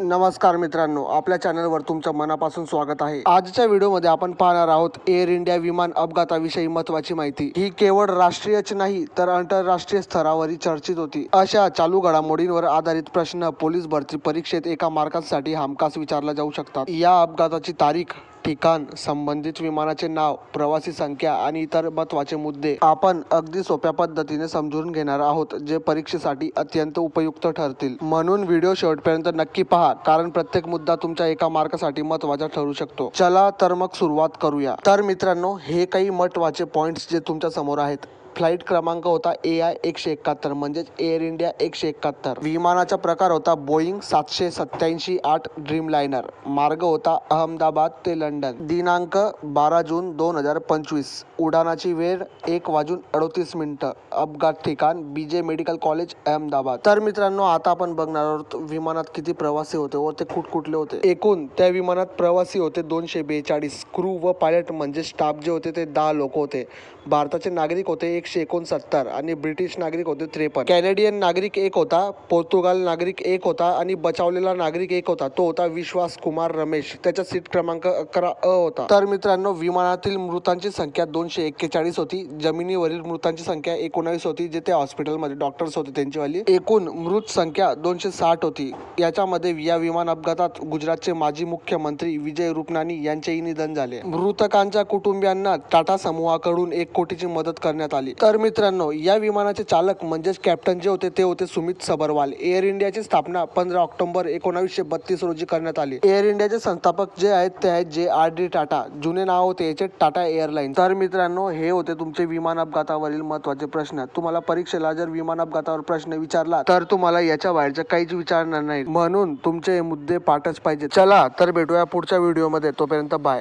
नमस्कार मित्रांनो, आपल्या चॅनलवर तुमचं मनापासून स्वागत आहे. आजच्या व्हिडिओमध्ये आपण पाहणार आहोत एअर इंडिया विमान अपघाताविषयी महत्त्वाची माहिती. ही केवळ राष्ट्रीयच नाही तर आंतरराष्ट्रीय स्तरावरही चर्चित होती. अशा चालू घडामोडींवर आधारित प्रश्न पोलीस भरती परीक्षेत एका मार्कासाठी हमखास विचारला जाऊ शकतात. या अपघाताची तारीख, ठिकाण, संबंधित विमानाचे नाव, प्रवासी संख्या आणि इतर महत्त्वाचे मुद्दे आपण अगदी सोप्या पद्धतीने समजून घेणार आहोत, जे परीक्षेसाठी अत्यंत उपयुक्त ठरतील. म्हणून व्हिडिओ शेवटपर्यंत नक्की पहा, कारण प्रत्येक मुद्दा तुमच्या एका मार्कासाठी महत्त्वाचा ठरू शकतो. चला तर मग सुरुवात करूया. तर मित्रांनो, हे काही महत्त्वाचे पॉईंट्स जे तुमच्या समोर आहेत. फ्लाईट क्रमांक होता AI 171 म्हणजेच एअर इंडिया 171. विमानाचा प्रकार होता बोईंग 787-8 ड्रीमलायनर. मार्ग होता अहमदाबाद ते लंडन. दिनांक 12 जून 2025. उड्डाणाची वेळ 1:38. अपघात ठिकाण BJ मेडिकल कॉलेज अहमदाबाद. तर मित्रांनो, आता आपण बघणार आहोत विमानात किती प्रवासी होते व ते कुठले होते. एकूण त्या विमानात प्रवासी होते 242. क्रू व पायलट म्हणजे स्टाफ जे होते ते 10 लोक होते. भारताचे नागरिक होते 169 आणि ब्रिटिश नागरिक होते 53. कॅनेडियन नागरिक एक होता, पोर्तुगाल नागरिक एक होता आणि बचावलेला नागरिक एक होता. तो होता विश्वास कुमार रमेश. त्याचा सीट क्रमांक 11A होता. तर मित्रांनो, विमानातील मृतांची संख्या 241 होती. जमिनीवरील मृतांची संख्या 19 होती, जे ते हॉस्पिटलमध्ये डॉक्टर्स होते त्यांचीवाली. एकूण मृत संख्या 260 होती. याच्यामध्ये या विमान अपघातात गुजरातचे माजी मुख्यमंत्री विजय रुपनानी यांचेही निधन झाले. मृतकांच्या कुटुंबियांना टाटा समूहाकडून 1 कोटीची मदत करण्यात आली. तर मित्रांनो, या विमानाचे चालक म्हणजेच कॅप्टन जे होते ते होते सुमित सबरवाल. एअर इंडियाची स्थापना 15 ऑक्टोबर 1932 रोजी करण्यात आली. एअर इंडियाचे संस्थापक जे आहेत ते आहेत JRD टाटा. जुने नाव होते याचे टाटा एअरलाइन्स. तर मित्रांनो, हे होते तुमचे विमान अपघातावरील महत्त्वाचे प्रश्न. तुम्हाला परीक्षेला जर विमान अपघातावर प्रश्न विचारला तर तुम्हाला याच्या बाहेरचे काहीच विचारणार नाही, म्हणून तुमचे हे मुद्दे पाठच पाहिजे. चला तर भेटूया पुढच्या व्हिडिओमध्ये. तोपर्यंत बाय.